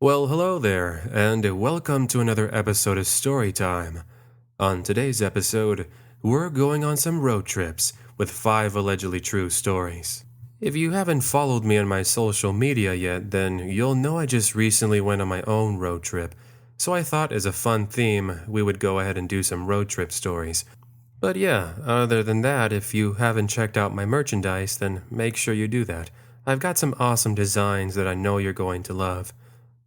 Well, hello there, and welcome to another episode of Storytime. On today's episode, we're going on some road trips with 5 allegedly true stories. If you haven't followed me on my social media yet, then you'll know I just recently went on my own road trip, so I thought as a fun theme, we would go ahead and do some road trip stories. But yeah, other than that, if you haven't checked out my merchandise, then make sure you do that. I've got some awesome designs that I know you're going to love.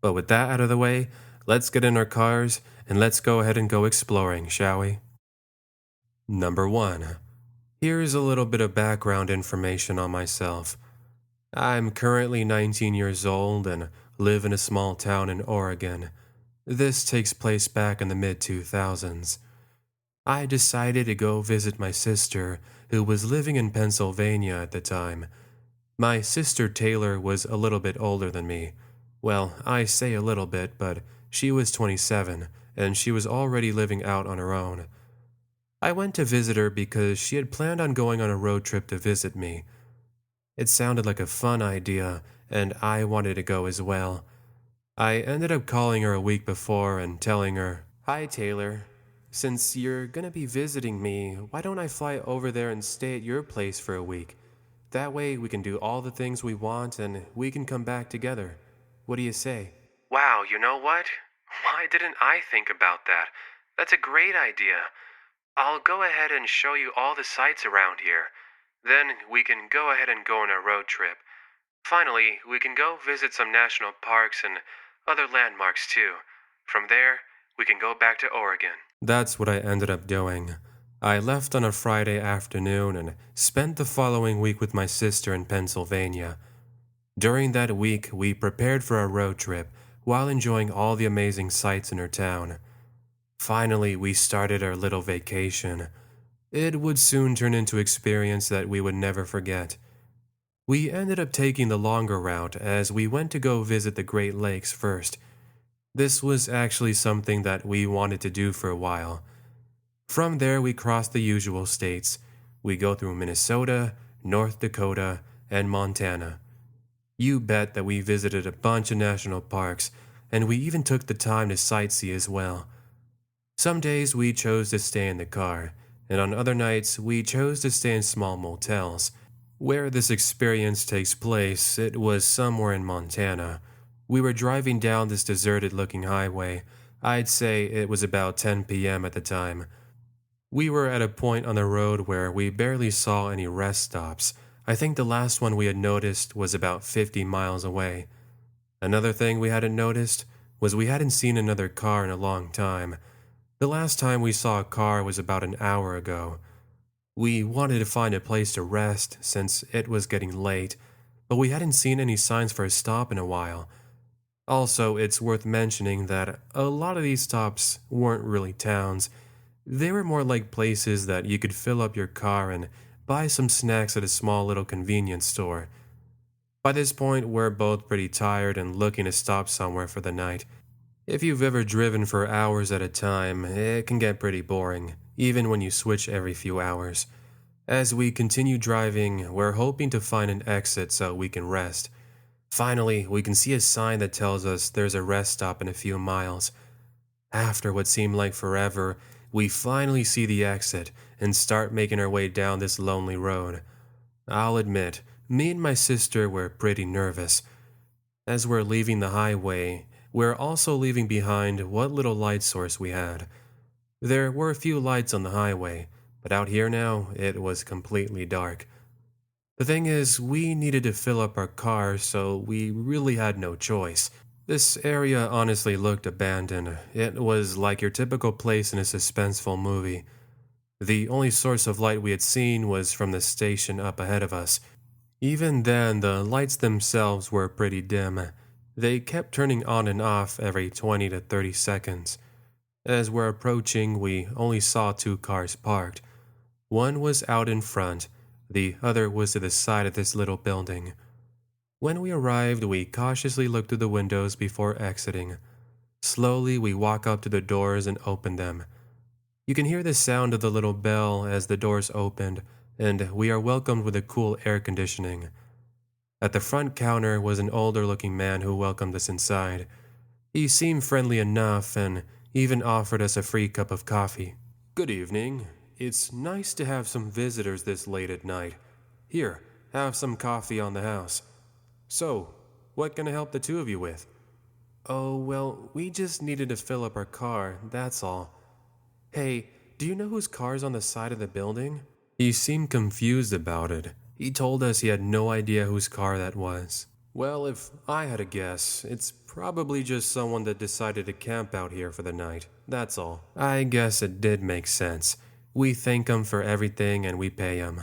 But with that out of the way, let's get in our cars and let's go ahead and go exploring, shall we? Number 1. Here's a little bit of background information on myself. I'm currently 19 years old and live in a small town in Oregon. This takes place back in the mid 2000s. I decided to go visit my sister, who was living in Pennsylvania at the time. My sister Taylor was a little bit older than me. Well, I say a little bit, but she was 27, and she was already living out on her own. I went to visit her because she had planned on going on a road trip to visit me. It sounded like a fun idea, and I wanted to go as well. I ended up calling her a week before and telling her, "Hi, Taylor. Since you're gonna be visiting me, why don't I fly over there and stay at your place for a week? That way we can do all the things we want and we can come back together. What do you say?" Wow, you know what? Why didn't I think about that? That's a great idea. I'll go ahead and show you all the sights around here. Then we can go ahead and go on a road trip. Finally, we can go visit some national parks and other landmarks too. From there, we can go back to Oregon. That's what I ended up doing. I left on a Friday afternoon and spent the following week with my sister in Pennsylvania. During that week, we prepared for our road trip while enjoying all the amazing sights in her town. Finally, we started our little vacation. It would soon turn into an experience that we would never forget. We ended up taking the longer route as we went to go visit the Great Lakes first. This was actually something that we wanted to do for a while. From there, we crossed the usual states. We go through Minnesota, North Dakota, and Montana. You bet that we visited a bunch of national parks, and we even took the time to sightsee as well. Some days we chose to stay in the car, and on other nights we chose to stay in small motels. Where this experience takes place, it was somewhere in Montana. We were driving down this deserted-looking highway. I'd say it was about 10 p.m. at the time. We were at a point on the road where we barely saw any rest stops. I think the last one we had noticed was about 50 miles away. Another thing we hadn't noticed was we hadn't seen another car in a long time. The last time we saw a car was about an hour ago. We wanted to find a place to rest since it was getting late, but we hadn't seen any signs for a stop in a while. Also, it's worth mentioning that a lot of these stops weren't really towns. They were more like places that you could fill up your car and buy some snacks at a small little convenience store. By this point, we're both pretty tired and looking to stop somewhere for the night. If you've ever driven for hours at a time, it can get pretty boring, even when you switch every few hours. As we continue driving, we're hoping to find an exit so we can rest. Finally, we can see a sign that tells us there's a rest stop in a few miles. After what seemed like forever, we finally see the exit and start making our way down this lonely road. I'll admit, me and my sister were pretty nervous. As we're leaving the highway, we're also leaving behind what little light source we had. There were a few lights on the highway, but out here now, it was completely dark. The thing is, we needed to fill up our car, so we really had no choice. This area honestly looked abandoned. It was like your typical place in a suspenseful movie. The only source of light we had seen was from the station up ahead of us. Even then, the lights themselves were pretty dim. They kept turning on and off every 20 to 30 seconds. As we're approaching, we only saw 2 cars parked. One was out in front, the other was to the side of this little building. When we arrived, we cautiously looked through the windows before exiting. Slowly, we walk up to the doors and open them. You can hear the sound of the little bell as the doors opened, and we are welcomed with a cool air conditioning. At the front counter was an older-looking man who welcomed us inside. He seemed friendly enough and even offered us a free cup of coffee. "Good evening. It's nice to have some visitors this late at night. Here, have some coffee on the house. So, what can I help the two of you with?" "Oh, well, we just needed to fill up our car, that's all." "Hey, do you know whose car's on the side of the building?" He seemed confused about it. He told us he had no idea whose car that was. "Well, if I had a guess, it's probably just someone that decided to camp out here for the night, that's all." I guess it did make sense. We thank him for everything and we pay him.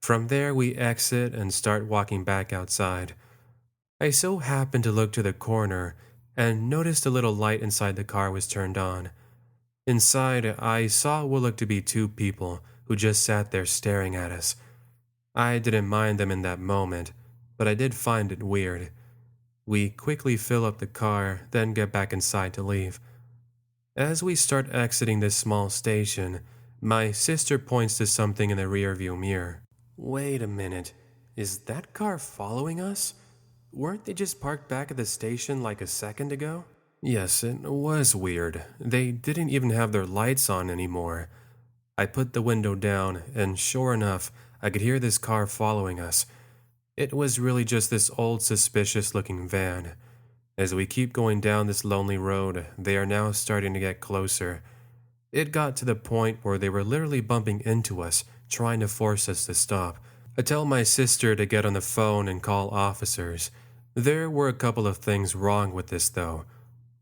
From there, we exit and start walking back outside. I so happened to look to the corner and noticed a little light inside the car was turned on. Inside, I saw what looked to be two people who just sat there staring at us. I didn't mind them in that moment, but I did find it weird. We quickly fill up the car, then get back inside to leave. As we start exiting this small station, my sister points to something in the rearview mirror. "Wait a minute, is that car following us? Weren't they just parked back at the station like a second ago?" Yes, it was weird. They didn't even have their lights on anymore. I put the window down, and sure enough, I could hear this car following us. It was really just this old suspicious-looking van. As we keep going down this lonely road, they are now starting to get closer. It got to the point where they were literally bumping into us, trying to force us to stop. I tell my sister to get on the phone and call officers. There were a couple of things wrong with this, though.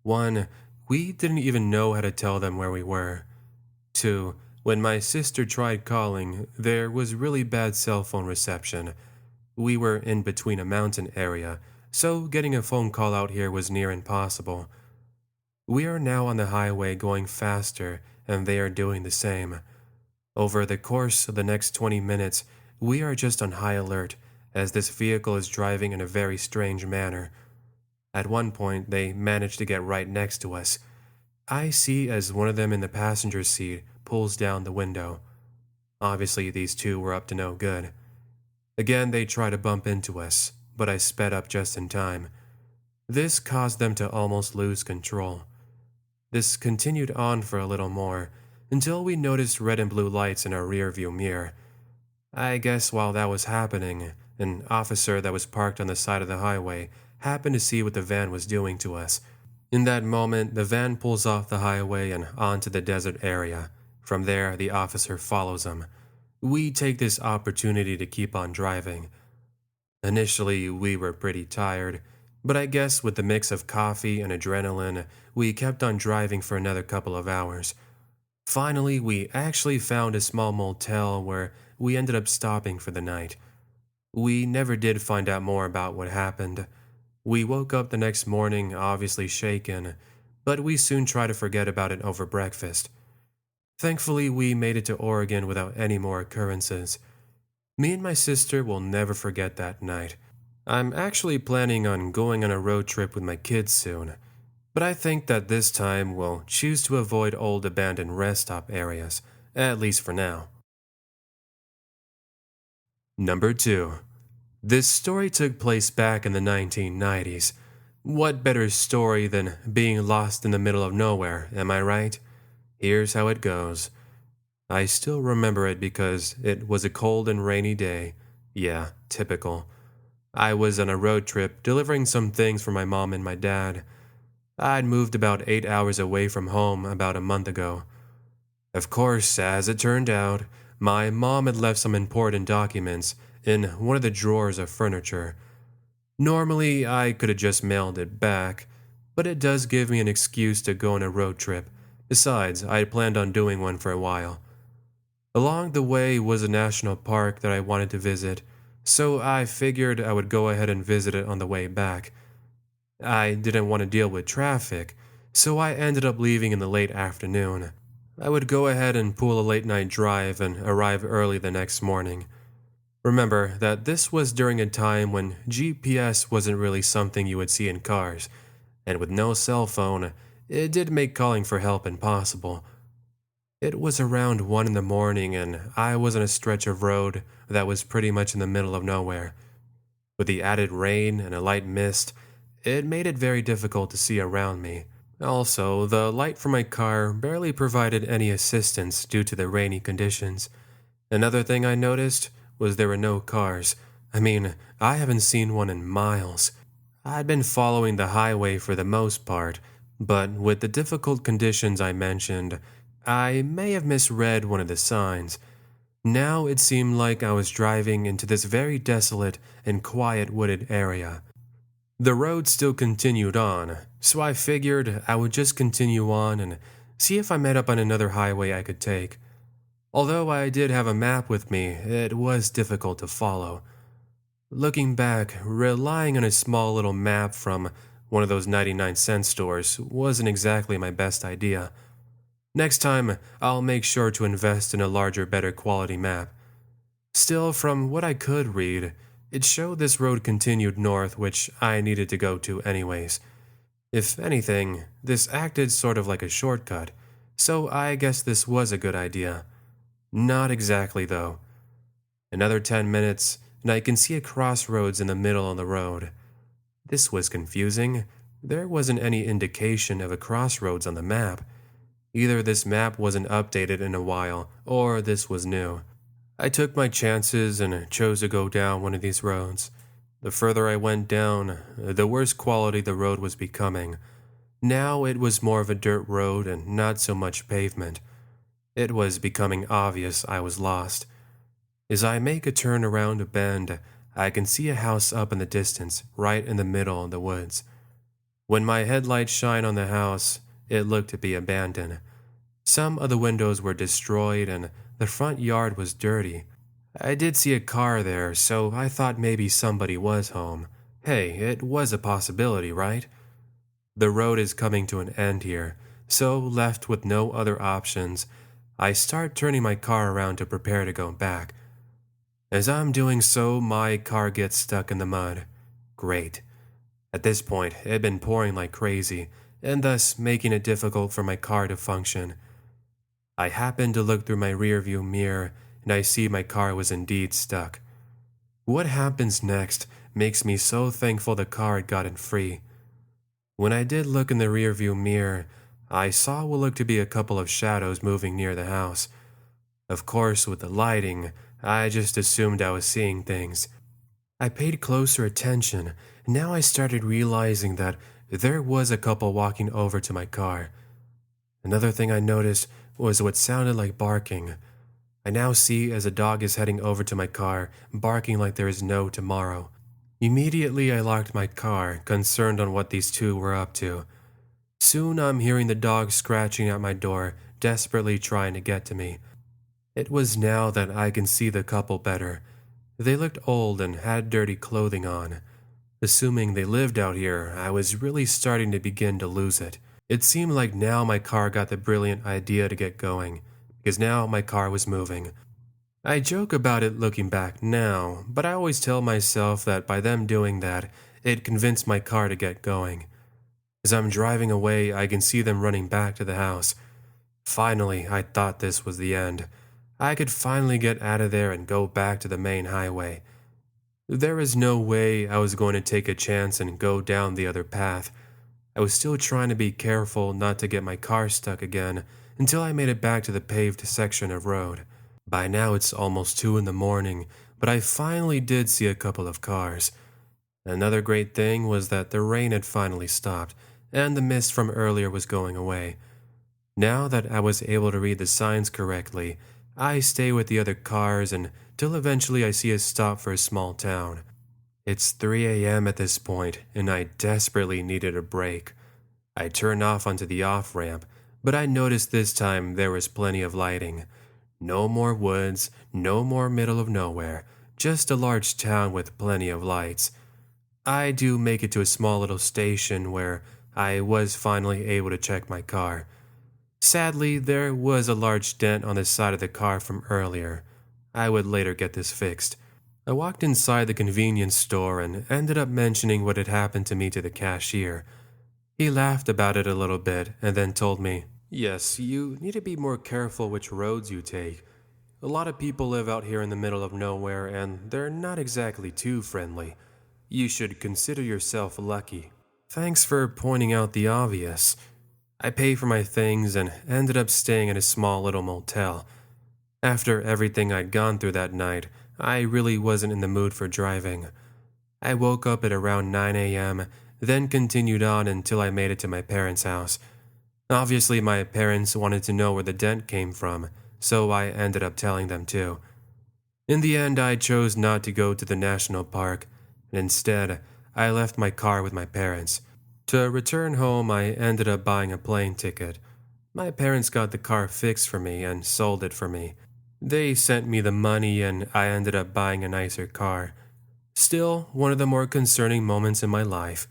1, we didn't even know how to tell them where we were. 2, when my sister tried calling, there was really bad cell phone reception. We were in between a mountain area, so getting a phone call out here was near impossible. We are now on the highway going faster, and they are doing the same. Over the course of the next 20 minutes, we are just on high alert, as this vehicle is driving in a very strange manner. At one point, they managed to get right next to us. I see as one of them in the passenger seat pulls down the window. Obviously, these two were up to no good. Again, they try to bump into us, but I sped up just in time. This caused them to almost lose control. This continued on for a little more, until we noticed red and blue lights in our rearview mirror. I guess while that was happening, an officer that was parked on the side of the highway happened to see what the van was doing to us. In that moment, the van pulls off the highway and onto the desert area. From there, the officer follows him. We take this opportunity to keep on driving. Initially, we were pretty tired, but I guess with the mix of coffee and adrenaline, we kept on driving for another couple of hours. Finally, we actually found a small motel where we ended up stopping for the night. We never did find out more about what happened. We woke up the next morning obviously shaken, but we soon tried to forget about it over breakfast. Thankfully, we made it to Oregon without any more occurrences. Me and my sister will never forget that night. I'm actually planning on going on a road trip with my kids soon, but I think that this time we'll choose to avoid old abandoned rest stop areas, at least for now. Number 2. This story took place back in the 1990s. What better story than being lost in the middle of nowhere, am I right? Here's how it goes. I still remember it because it was a cold and rainy day. Yeah, typical. I was on a road trip delivering some things for my mom and my dad. I'd moved about 8 hours away from home about a month ago. Of course, as it turned out, my mom had left some important documents in one of the drawers of furniture. Normally, I could have just mailed it back, but it does give me an excuse to go on a road trip. Besides, I had planned on doing one for a while. Along the way was a national park that I wanted to visit, so I figured I would go ahead and visit it on the way back. I didn't want to deal with traffic, so I ended up leaving in the late afternoon. I would go ahead and pull a late-night drive and arrive early the next morning. Remember that this was during a time when GPS wasn't really something you would see in cars, and with no cell phone, it did make calling for help impossible. It was around 1 in the morning and I was on a stretch of road that was pretty much in the middle of nowhere. With the added rain and a light mist, it made it very difficult to see around me. Also, the light from my car barely provided any assistance due to the rainy conditions. Another thing I noticed was there were no cars. I mean, I haven't seen one in miles. I'd been following the highway for the most part, but with the difficult conditions I mentioned, I may have misread one of the signs. Now it seemed like I was driving into this very desolate and quiet wooded area. The road still continued on, so I figured I would just continue on and see if I met up on another highway I could take. Although I did have a map with me, it was difficult to follow. Looking back, relying on a small little map from one of those 99-cent stores wasn't exactly my best idea. Next time, I'll make sure to invest in a larger, better quality map. Still, from what I could read, it showed this road continued north, which I needed to go to anyways. If anything, this acted sort of like a shortcut, so I guess this was a good idea. Not exactly, though. Another 10 minutes, and I can see a crossroads in the middle of the road. This was confusing. There wasn't any indication of a crossroads on the map. Either this map wasn't updated in a while, or this was new. I took my chances and chose to go down one of these roads. The further I went down, the worse quality the road was becoming. Now it was more of a dirt road and not so much pavement. It was becoming obvious I was lost. As I make a turn around a bend, I can see a house up in the distance, right in the middle of the woods. When my headlights shine on the house, it looked to be abandoned. Some of the windows were destroyed and the front yard was dirty. I did see a car there, so I thought maybe somebody was home. Hey, it was a possibility, right? The road is coming to an end here, so left with no other options, I start turning my car around to prepare to go back. As I'm doing so, my car gets stuck in the mud. Great. At this point, it had been pouring like crazy, and thus making it difficult for my car to function. I happened to look through my rearview mirror, and I see my car was indeed stuck. What happens next makes me so thankful the car had gotten free. When I did look in the rearview mirror, I saw what looked to be a couple of shadows moving near the house. Of course, with the lighting, I just assumed I was seeing things. I paid closer attention, and now I started realizing that there was a couple walking over to my car. Another thing I noticed was what sounded like barking. I now see as a dog is heading over to my car, barking like there is no tomorrow. Immediately I locked my car, concerned on what these two were up to. Soon I'm hearing the dog scratching at my door, desperately trying to get to me. It was now that I can see the couple better. They looked old and had dirty clothing on. Assuming they lived out here, I was really starting to begin to lose it. It seemed like now my car got the brilliant idea to get going, because now my car was moving. I joke about it looking back now, but I always tell myself that by them doing that, it convinced my car to get going. As I'm driving away, I can see them running back to the house. Finally, I thought this was the end. I could finally get out of there and go back to the main highway. There was no way I was going to take a chance and go down the other path. I was still trying to be careful not to get my car stuck again until I made it back to the paved section of road. By now it's almost 2 in the morning, but I finally did see a couple of cars. Another great thing was that the rain had finally stopped, and the mist from earlier was going away. Now that I was able to read the signs correctly, I stay with the other cars until eventually I see a stop for a small town. It's 3 a.m. at this point, and I desperately needed a break. I turned off onto the off-ramp, but I noticed this time there was plenty of lighting. No more woods, no more middle of nowhere, just a large town with plenty of lights. I do make it to a small little station where I was finally able to check my car. Sadly, there was a large dent on the side of the car from earlier. I would later get this fixed. I walked inside the convenience store and ended up mentioning what had happened to me to the cashier. He laughed about it a little bit and then told me, "Yes, you need to be more careful which roads you take. A lot of people live out here in the middle of nowhere and they're not exactly too friendly. You should consider yourself lucky." Thanks for pointing out the obvious. I paid for my things and ended up staying in a small little motel. After everything I'd gone through that night, I really wasn't in the mood for driving. I woke up at around 9 a.m., then continued on until I made it to my parents' house. Obviously, my parents wanted to know where the dent came from, so I ended up telling them too. In the end, I chose not to go to the national park, and instead, I left my car with my parents. To return home, I ended up buying a plane ticket. My parents got the car fixed for me and sold it for me. They sent me the money and I ended up buying a nicer car. Still, one of the more concerning moments in my life,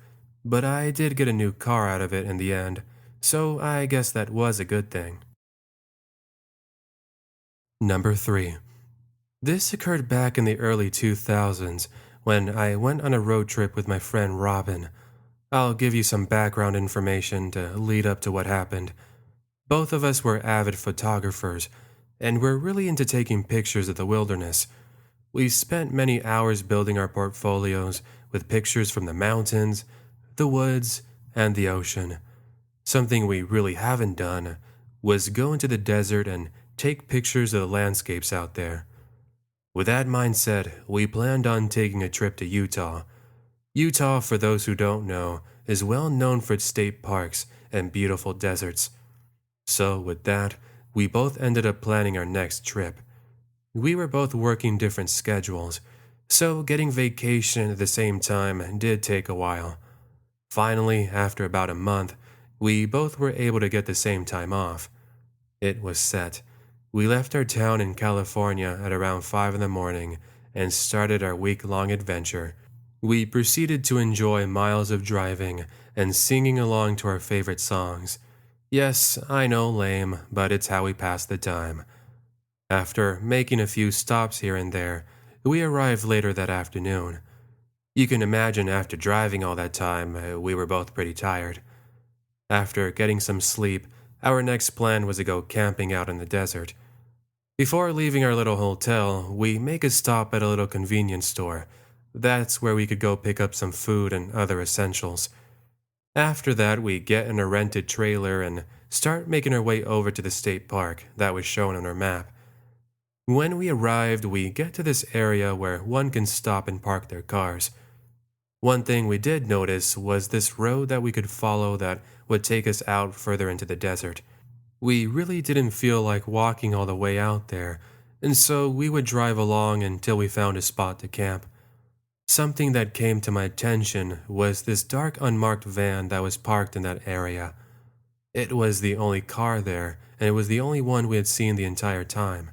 but I did get a new car out of it in the end, so I guess that was a good thing. Number 3. This occurred back in the early 2000s when I went on a road trip with my friend Robin. I'll give you some background information to lead up to what happened. Both of us were avid photographers, and we're really into taking pictures of the wilderness. We spent many hours building our portfolios with pictures from the mountains, the woods, and the ocean. Something we really haven't done was go into the desert and take pictures of the landscapes out there. With that mindset, we planned on taking a trip to Utah. Utah, for those who don't know, is well known for its state parks and beautiful deserts. So with that, we both ended up planning our next trip. We were both working different schedules, so getting vacation at the same time did take a while. Finally, after about a month, we both were able to get the same time off. It was set. We left our town in California at around 5 in the morning and started our week-long adventure. We proceeded to enjoy miles of driving and singing along to our favorite songs. Yes, I know, lame, but it's how we pass the time. After making a few stops here and there, we arrived later that afternoon. You can imagine after driving all that time, we were both pretty tired. After getting some sleep, our next plan was to go camping out in the desert. Before leaving our little hotel, we make a stop at a little convenience store. That's where we could go pick up some food and other essentials. After that, we get in a rented trailer and start making our way over to the state park that was shown on our map. When we arrived, we get to this area where one can stop and park their cars. One thing we did notice was this road that we could follow that would take us out further into the desert. We really didn't feel like walking all the way out there, and so we would drive along until we found a spot to camp. Something that came to my attention was this dark unmarked van that was parked in that area. It was the only car there, and it was the only one we had seen the entire time.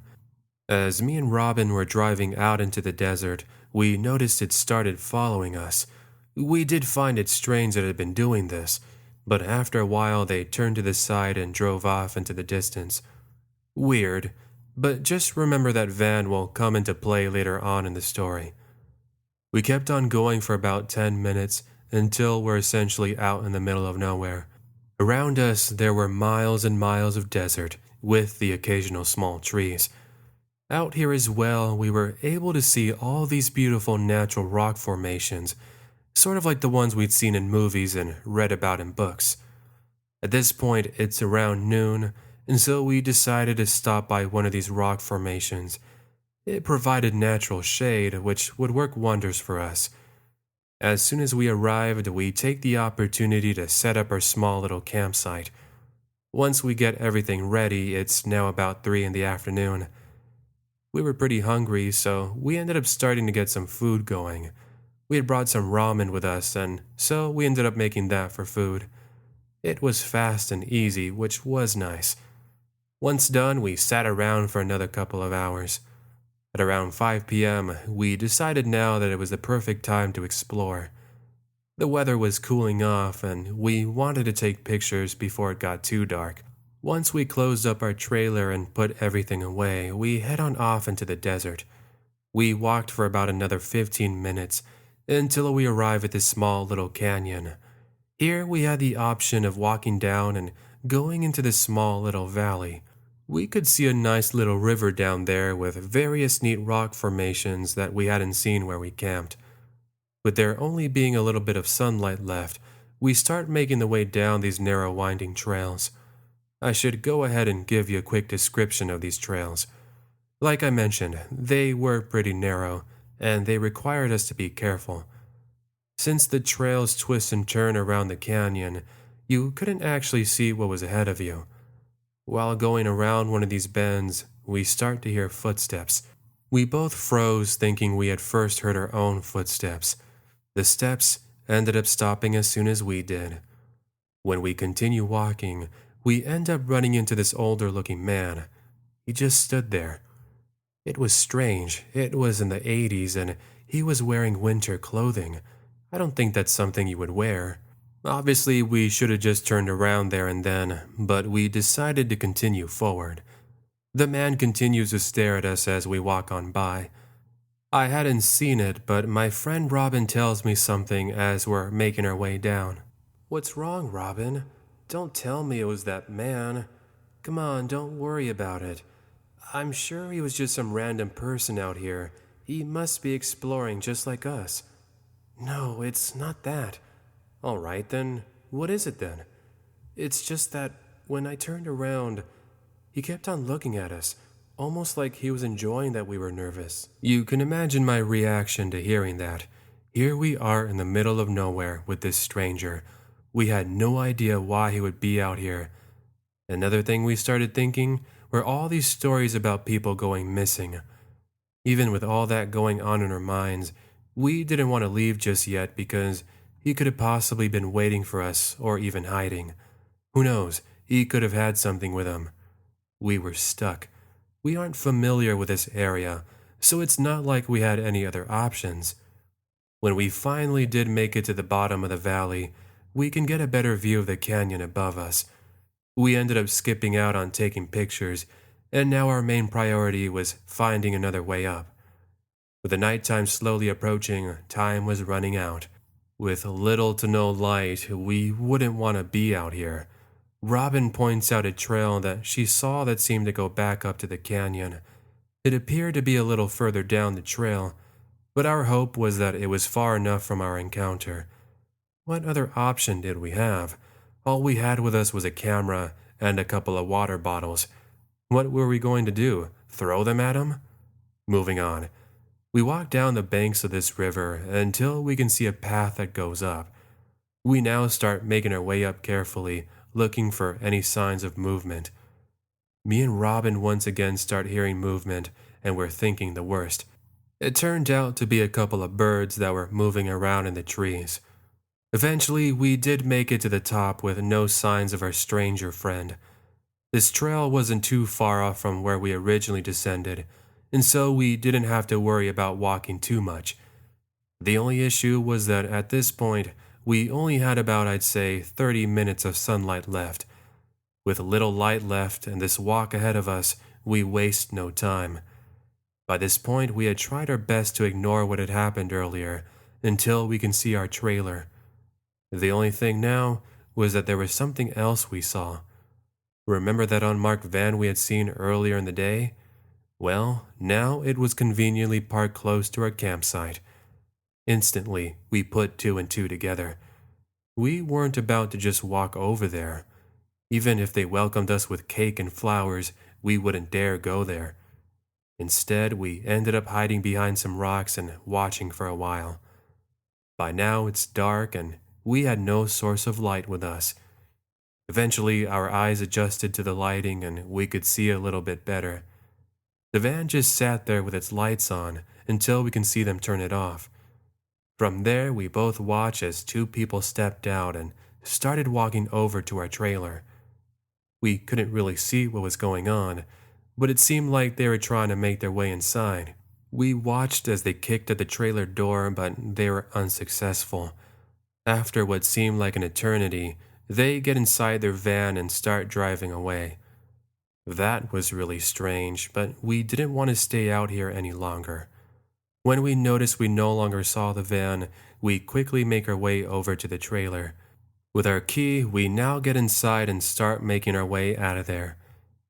As me and Robin were driving out into the desert, we noticed it started following us. We did find it strange that it had been doing this, but after a while they turned to the side and drove off into the distance. Weird, but just remember that van will come into play later on in the story. We kept on going for about 10 minutes until we're essentially out in the middle of nowhere. Around us, there were miles and miles of desert, with the occasional small trees. Out here as well, we were able to see all these beautiful natural rock formations, sort of like the ones we'd seen in movies and read about in books. At this point, it's around noon, and so we decided to stop by one of these rock formations. It provided natural shade, which would work wonders for us. As soon as we arrived, we take the opportunity to set up our small little campsite. Once we get everything ready, it's now about 3 in the afternoon. We were pretty hungry, so we ended up starting to get some food going. We had brought some ramen with us, and so we ended up making that for food. It was fast and easy, which was nice. Once done, we sat around for another couple of hours. At around 5 p.m., we decided now that it was the perfect time to explore. The weather was cooling off, and we wanted to take pictures before it got too dark. Once we closed up our trailer and put everything away, we head on off into the desert. We walked for about another 15 minutes until we arrived at this small little canyon. Here we had the option of walking down and going into this small little valley. We could see a nice little river down there with various neat rock formations that we hadn't seen where we camped. With there only being a little bit of sunlight left, we start making the way down these narrow winding trails. I should go ahead and give you a quick description of these trails. Like I mentioned, they were pretty narrow, and they required us to be careful. Since the trails twist and turn around the canyon, you couldn't actually see what was ahead of you. While going around one of these bends, we start to hear footsteps. We both froze, thinking we had first heard our own footsteps. The steps ended up stopping as soon as we did. When we continue walking, we end up running into this older-looking man. He just stood there. It was strange. It was in the 80s, and he was wearing winter clothing. I don't think that's something you would wear. Obviously, we should have just turned around there and then, but we decided to continue forward. The man continues to stare at us as we walk on by. I hadn't seen it, but my friend Robin tells me something as we're making our way down. "What's wrong, Robin? Don't tell me it was that man. Come on, don't worry about it. I'm sure he was just some random person out here. He must be exploring just like us." "No, it's not that." "All right then, what is it then?" "It's just that when I turned around, he kept on looking at us, almost like he was enjoying that we were nervous." You can imagine my reaction to hearing that. Here we are in the middle of nowhere with this stranger. We had no idea why he would be out here. Another thing we started thinking were all these stories about people going missing. Even with all that going on in our minds, we didn't want to leave just yet because he could have possibly been waiting for us or even hiding. Who knows, he could have had something with him. We were stuck. We aren't familiar with this area, so it's not like we had any other options. When we finally did make it to the bottom of the valley, we can get a better view of the canyon above us. We ended up skipping out on taking pictures, and now our main priority was finding another way up. With the nighttime slowly approaching, time was running out. With little to no light, we wouldn't want to be out here. Robin points out a trail that she saw that seemed to go back up to the canyon. It appeared to be a little further down the trail, but our hope was that it was far enough from our encounter. What other option did we have? All we had with us was a camera and a couple of water bottles. What were we going to do? Throw them at him? Moving on. We walk down the banks of this river until we can see a path that goes up. We now start making our way up carefully, looking for any signs of movement. Me and Robin once again start hearing movement, and we're thinking the worst. It turned out to be a couple of birds that were moving around in the trees. Eventually, we did make it to the top with no signs of our stranger friend. This trail wasn't too far off from where we originally descended, and so we didn't have to worry about walking too much. The only issue was that at this point, we only had about, I'd say, 30 minutes of sunlight left. With little light left and this walk ahead of us, we waste no time. By this point, we had tried our best to ignore what had happened earlier until we can see our trailer. The only thing now was that there was something else we saw. Remember that unmarked van we had seen earlier in the day? Well, now it was conveniently parked close to our campsite. Instantly, we put two and two together. We weren't about to just walk over there. Even if they welcomed us with cake and flowers, we wouldn't dare go there. Instead, we ended up hiding behind some rocks and watching for a while. By now, it's dark and we had no source of light with us. Eventually, our eyes adjusted to the lighting and we could see a little bit better. The van just sat there with its lights on until we can see them turn it off. From there, we both watched as two people stepped out and started walking over to our trailer. We couldn't really see what was going on, but it seemed like they were trying to make their way inside. We watched as they kicked at the trailer door, but they were unsuccessful. After what seemed like an eternity, they get inside their van and start driving away. That was really strange, but we didn't want to stay out here any longer. When we noticed we no longer saw the van, we quickly make our way over to the trailer. With our key, we now get inside and start making our way out of there.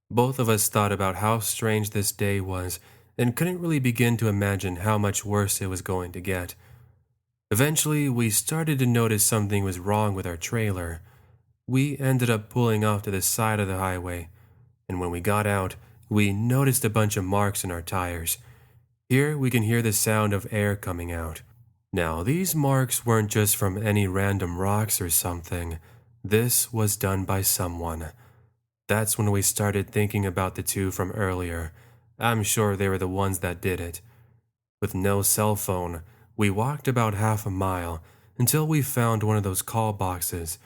Both of us thought about how strange this day was and couldn't really begin to imagine how much worse it was going to get. Eventually, we started to notice something was wrong with our trailer. We ended up pulling off to the side of the highway, and when we got out, we noticed a bunch of marks in our tires. Here we can hear the sound of air coming out. Now, these marks weren't just from any random rocks or something. This was done by someone. That's when we started thinking about the two from earlier. I'm sure they were the ones that did it. With no cell phone, we walked about half a mile until we found one of those call boxes.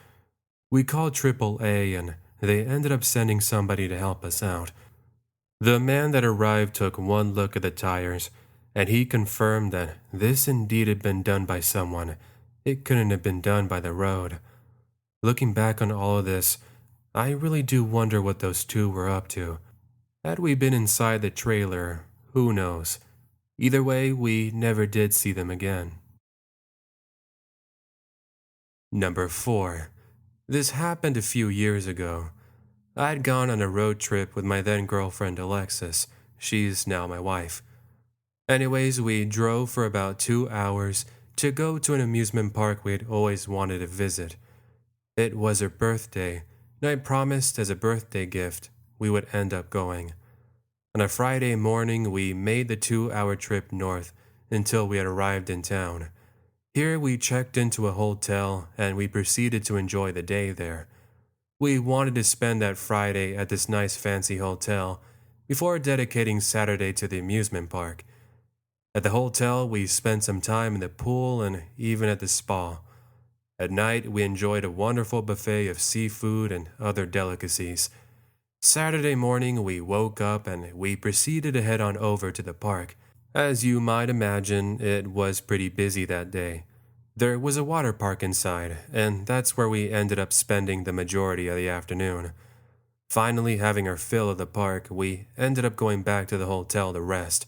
We called AAA and they ended up sending somebody to help us out. The man that arrived took one look at the tires, and he confirmed that this indeed had been done by someone. It couldn't have been done by the road. Looking back on all of this, I really do wonder what those two were up to. Had we been inside the trailer, who knows? Either way, we never did see them again. Number 4. This happened a few years ago. I'd gone on a road trip with my then girlfriend Alexis. She's now my wife. Anyways, we drove for about 2 hours to go to an amusement park we'd always wanted to visit. It was her birthday, and I promised as a birthday gift we would end up going. On a Friday morning, we made the 2-hour trip north until we had arrived in town. Here we checked into a hotel and we proceeded to enjoy the day there. We wanted to spend that Friday at this nice fancy hotel before dedicating Saturday to the amusement park. At the hotel, we spent some time in the pool and even at the spa. At night, we enjoyed a wonderful buffet of seafood and other delicacies. Saturday morning, we woke up and we proceeded to head on over to the park. As you might imagine, it was pretty busy that day. There was a water park inside, and that's where we ended up spending the majority of the afternoon. Finally, having our fill of the park, we ended up going back to the hotel to rest.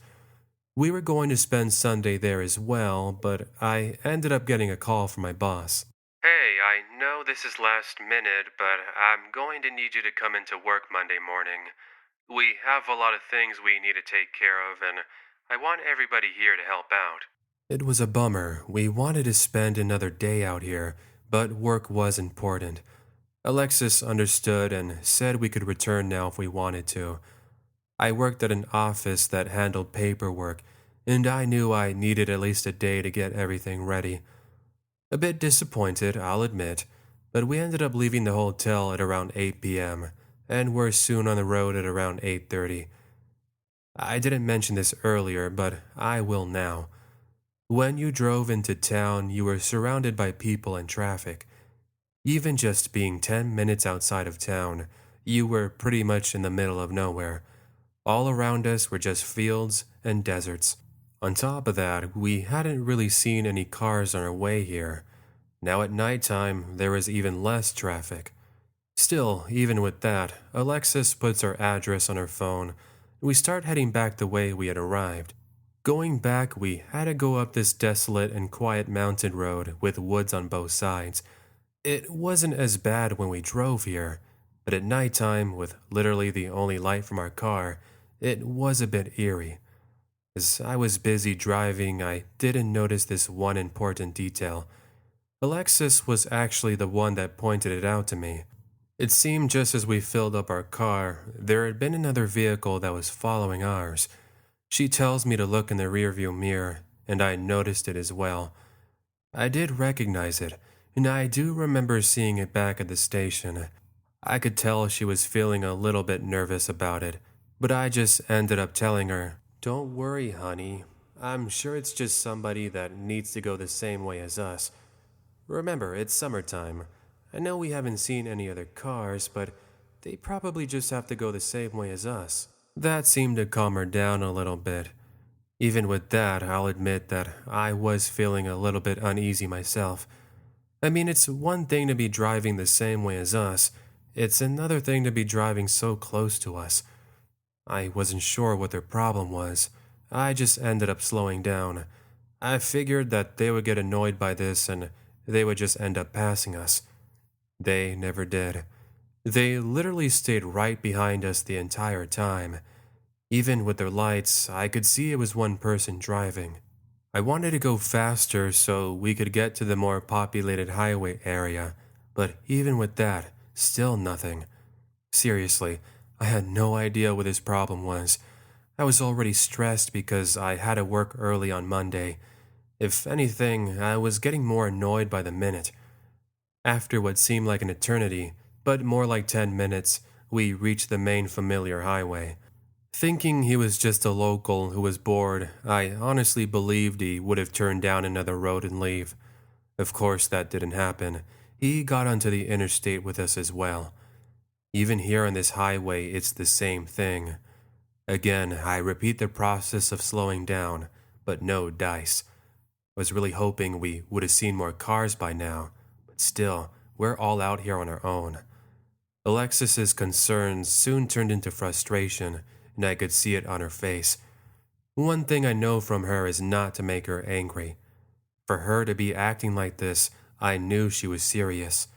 We were going to spend Sunday there as well, but I ended up getting a call from my boss. Hey, I know this is last minute, but I'm going to need you to come into work Monday morning. We have a lot of things we need to take care of, and I want everybody here to help out. It was a bummer. We wanted to spend another day out here, but work was important. Alexis understood and said we could return now if we wanted to. I worked at an office that handled paperwork, and I knew I needed at least a day to get everything ready. A bit disappointed, I'll admit, but we ended up leaving the hotel at around 8 p.m., and were soon on the road at around 8:30. I didn't mention this earlier, but I will now. When you drove into town, you were surrounded by people and traffic. Even just being 10 minutes outside of town, you were pretty much in the middle of nowhere. All around us were just fields and deserts. On top of that, we hadn't really seen any cars on our way here. Now at nighttime, there was even less traffic. Still, even with that, Alexis puts our address on her phone, and we start heading back the way we had arrived. Going back, we had to go up this desolate and quiet mountain road with woods on both sides. It wasn't as bad when we drove here, but at nighttime, with literally the only light from our car, it was a bit eerie. As I was busy driving, I didn't notice this one important detail. Alexis was actually the one that pointed it out to me. It seemed just as we filled up our car, there had been another vehicle that was following ours. She tells me to look in the rearview mirror, and I noticed it as well. I did recognize it, and I do remember seeing it back at the station. I could tell she was feeling a little bit nervous about it, but I just ended up telling her, "Don't worry, honey. I'm sure it's just somebody that needs to go the same way as us. Remember, it's summertime. I know we haven't seen any other cars, but they probably just have to go the same way as us." That seemed to calm her down a little bit. Even with that, I'll admit that I was feeling a little bit uneasy myself. I mean, it's one thing to be driving the same way as us. It's another thing to be driving so close to us. I wasn't sure what their problem was. I just ended up slowing down. I figured that they would get annoyed by this and they would just end up passing us. They never did. They literally stayed right behind us the entire time. Even with their lights, I could see it was one person driving. I wanted to go faster so we could get to the more populated highway area, but even with that, still nothing. Seriously, I had no idea what his problem was. I was already stressed because I had to work early on Monday. If anything, I was getting more annoyed by the minute. After what seemed like an eternity, but more like 10 minutes, we reached the main familiar highway. Thinking he was just a local who was bored, I honestly believed he would have turned down another road and leave. Of course, that didn't happen. He got onto the interstate with us as well. Even here on this highway, it's the same thing. Again, I repeat the process of slowing down, but no dice. Was really hoping we would have seen more cars by now, but still, we're all out here on our own. Alexis's concerns soon turned into frustration, and I could see it on her face. One thing I know from her is not to make her angry. For her to be acting like this, I knew she was serious.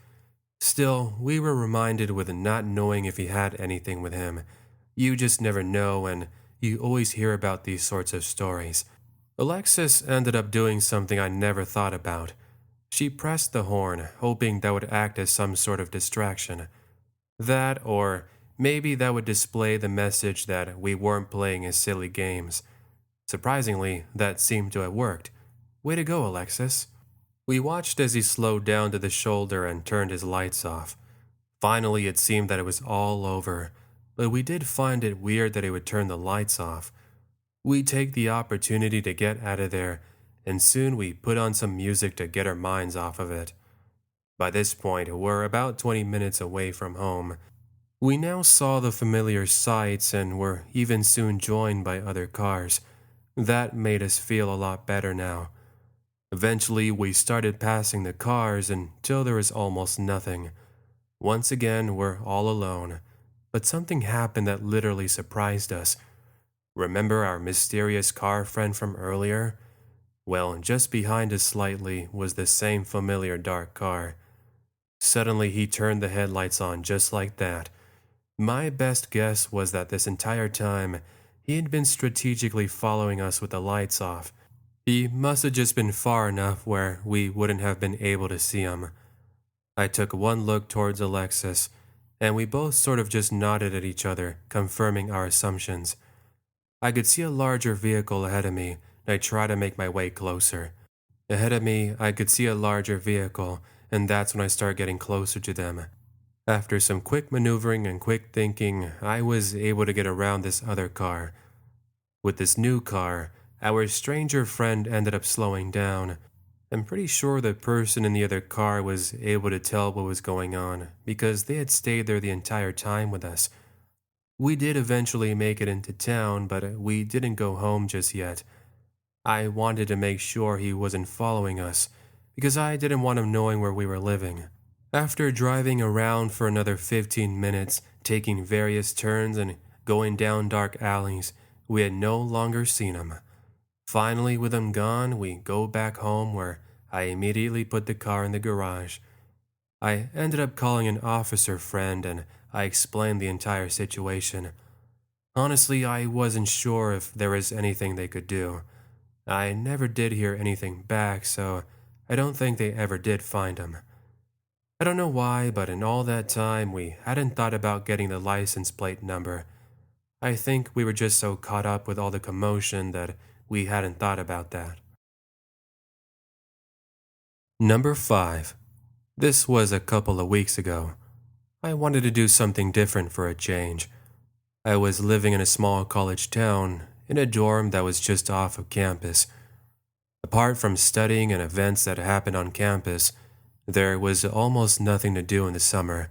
Still, we were reminded with not knowing if he had anything with him. You just never know, and you always hear about these sorts of stories. Alexis ended up doing something I never thought about. She pressed the horn, hoping that would act as some sort of distraction. That, or maybe that would display the message that we weren't playing his silly games. Surprisingly, that seemed to have worked. Way to go, Alexis. We watched as he slowed down to the shoulder and turned his lights off. Finally, it seemed that it was all over, but we did find it weird that he would turn the lights off. We take the opportunity to get out of there, and soon we put on some music to get our minds off of it. By this point, we're about 20 minutes away from home. We now saw the familiar sights and were even soon joined by other cars. That made us feel a lot better now. Eventually, we started passing the cars until there was almost nothing. Once again, we're all alone. But something happened that literally surprised us. Remember our mysterious car friend from earlier? Well, just behind us slightly was the same familiar dark car. Suddenly, he turned the headlights on just like that. My best guess was that this entire time, he had been strategically following us with the lights off. He must have just been far enough where we wouldn't have been able to see him. I took one look towards Alexis, and we both sort of just nodded at each other, confirming our assumptions. I could see a larger vehicle ahead of me, and I tried to make my way closer. Ahead of me, I could see a larger vehicle, and that's when I started getting closer to them. After some quick maneuvering and quick thinking, I was able to get around this other car. With this new car, our stranger friend ended up slowing down. I'm pretty sure the person in the other car was able to tell what was going on because they had stayed there the entire time with us. We did eventually make it into town, but we didn't go home just yet. I wanted to make sure he wasn't following us because I didn't want him knowing where we were living. After driving around for another 15 minutes, taking various turns and going down dark alleys, we had no longer seen him. Finally, with him gone, we go back home where I immediately put the car in the garage. I ended up calling an officer friend and I explained the entire situation. Honestly, I wasn't sure if there was anything they could do. I never did hear anything back, so I don't think they ever did find him. I don't know why, but in all that time, we hadn't thought about getting the license plate number. I think we were just so caught up with all the commotion that we hadn't thought about that. Number 5. This was a couple of weeks ago. I wanted to do something different for a change. I was living in a small college town, in a dorm that was just off of campus. Apart from studying and events that happened on campus, there was almost nothing to do in the summer.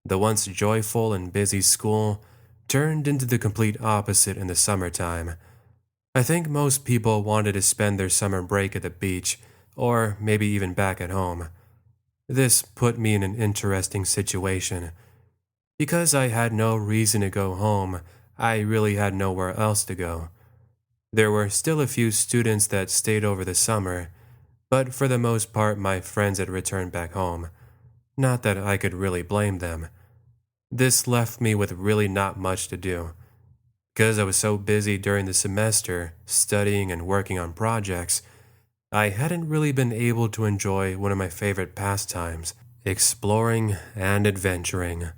The once joyful and busy school turned into the complete opposite in the summertime. I think most people wanted to spend their summer break at the beach, or maybe even back at home. This put me in an interesting situation. Because I had no reason to go home, I really had nowhere else to go. There were still a few students that stayed over the summer, but for the most part my friends had returned back home. Not that I could really blame them. This left me with really not much to do. Because I was so busy during the semester, studying and working on projects, I hadn't really been able to enjoy one of my favorite pastimes, exploring and adventuring.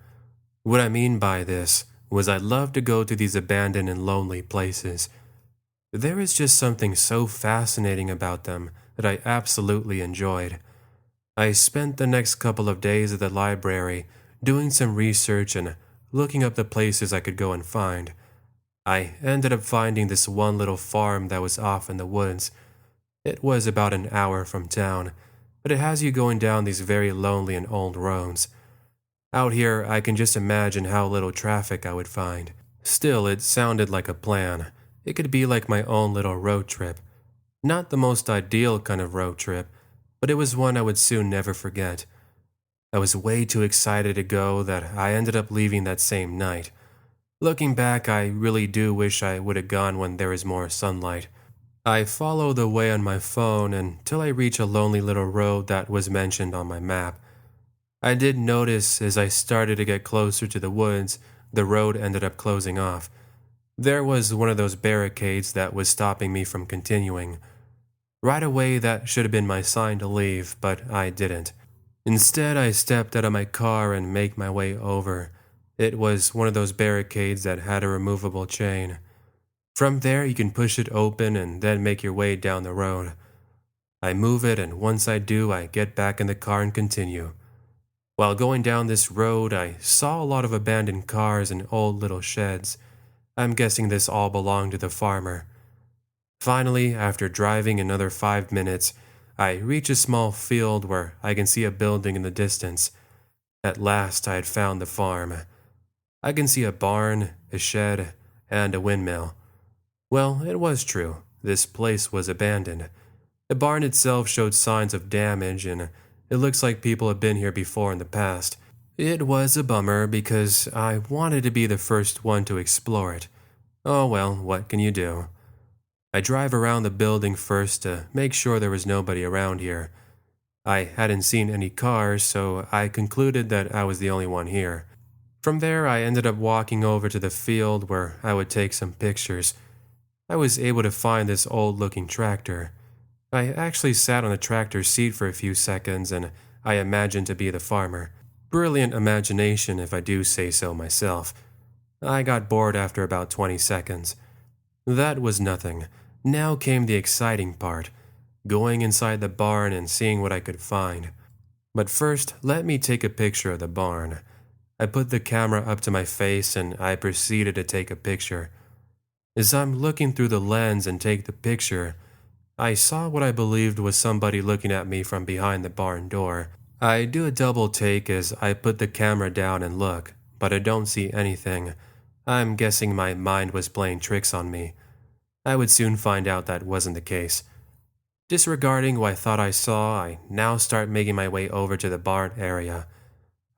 What I mean by this was I love to go to these abandoned and lonely places. There is just something so fascinating about them that I absolutely enjoyed. I spent the next couple of days at the library doing some research and looking up the places I could go and find. I ended up finding this one little farm that was off in the woods. It was about an hour from town, but it has you going down these very lonely and old roads. Out here, I can just imagine how little traffic I would find. Still, it sounded like a plan. It could be like my own little road trip. Not the most ideal kind of road trip, but it was one I would soon never forget. I was way too excited to go that I ended up leaving that same night. Looking back, I really do wish I would have gone when there was more sunlight. I follow the way on my phone until I reach a lonely little road that was mentioned on my map. I did notice as I started to get closer to the woods, the road ended up closing off. There was one of those barricades that was stopping me from continuing. Right away, that should have been my sign to leave, but I didn't. Instead, I stepped out of my car and made my way over. It was one of those barricades that had a removable chain. From there, you can push it open and then make your way down the road. I move it, and once I do, I get back in the car and continue. While going down this road, I saw a lot of abandoned cars and old little sheds. I'm guessing this all belonged to the farmer. Finally, after driving another 5 minutes, I reach a small field where I can see a building in the distance. At last, I had found the farm. I can see a barn, a shed, and a windmill. Well, it was true. This place was abandoned. The barn itself showed signs of damage, and it looks like people have been here before in the past. It was a bummer because I wanted to be the first one to explore it. Oh well, what can you do? I drive around the building first to make sure there was nobody around here. I hadn't seen any cars, so I concluded that I was the only one here. From there, I ended up walking over to the field where I would take some pictures. I was able to find this old-looking tractor. I actually sat on the tractor's seat for a few seconds, and I imagined to be the farmer. Brilliant imagination, if I do say so myself. I got bored after about 20 seconds. That was nothing. Now came the exciting part, going inside the barn and seeing what I could find. But first, let me take a picture of the barn. I put the camera up to my face and I proceeded to take a picture. As I'm looking through the lens and take the picture, I saw what I believed was somebody looking at me from behind the barn door. I do a double take as I put the camera down and look, but I don't see anything. I'm guessing my mind was playing tricks on me. I would soon find out that wasn't the case. Disregarding what I thought I saw, I now start making my way over to the barn area.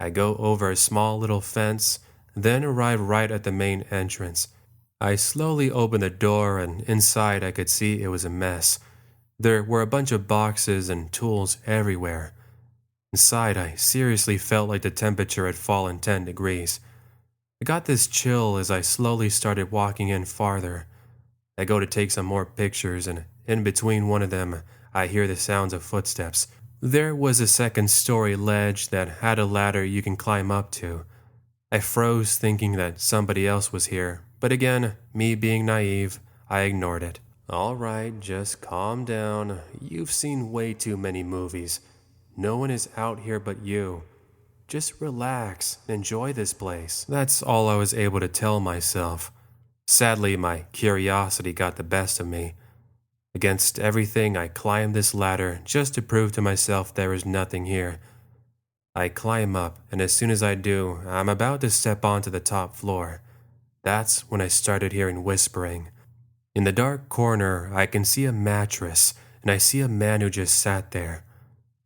I go over a small little fence, then arrive right at the main entrance. I slowly open the door, and inside I could see it was a mess. There were a bunch of boxes and tools everywhere. Inside, I seriously felt like the temperature had fallen 10 degrees. I got this chill as I slowly started walking in farther. I go to take some more pictures, and in between one of them, I hear the sounds of footsteps. There was a second-story ledge that had a ladder you can climb up to. I froze thinking that somebody else was here, but again, me being naive, I ignored it. Alright, just calm down. You've seen way too many movies. No one is out here but you. Just relax and enjoy this place. That's all I was able to tell myself. Sadly, my curiosity got the best of me. Against everything, I climbed this ladder just to prove to myself there is nothing here. I climb up, and as soon as I do, I'm about to step onto the top floor. That's when I started hearing whispering. In the dark corner, I can see a mattress, and I see a man who just sat there.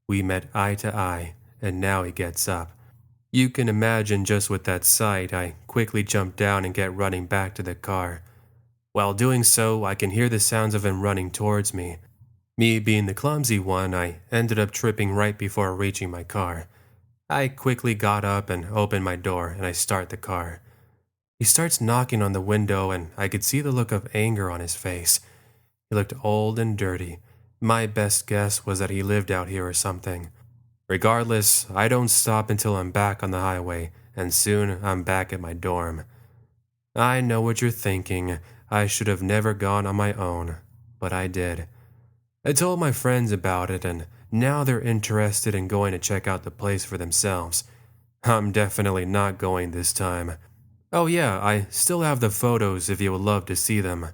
We met eye to eye, and now he gets up. You can imagine just with that sight, I quickly jump down and get running back to the car. While doing so, I can hear the sounds of him running towards me. Me being the clumsy one, I ended up tripping right before reaching my car. I quickly got up and opened my door, and I start the car. He starts knocking on the window, and I could see the look of anger on his face. He looked old and dirty. My best guess was that he lived out here or something. Regardless, I don't stop until I'm back on the highway, and soon I'm back at my dorm. I know what you're thinking. I should have never gone on my own, but I did. I told my friends about it, and now they're interested in going to check out the place for themselves. I'm definitely not going this time. Oh yeah, I still have the photos if you would love to see them.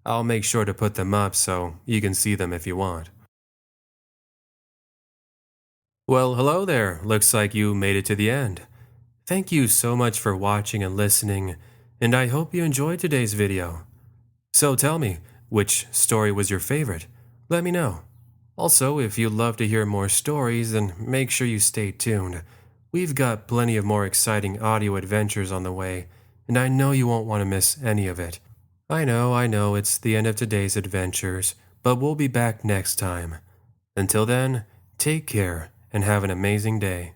I'll make sure to put them up so you can see them if you want. Well, hello there. Looks like you made it to the end. Thank you so much for watching and listening, and I hope you enjoyed today's video. So tell me, which story was your favorite? Let me know. Also, if you'd love to hear more stories, then make sure you stay tuned. We've got plenty of more exciting audio adventures on the way, and I know you won't want to miss any of it. I know, it's the end of today's adventures, but we'll be back next time. Until then, take care and have an amazing day.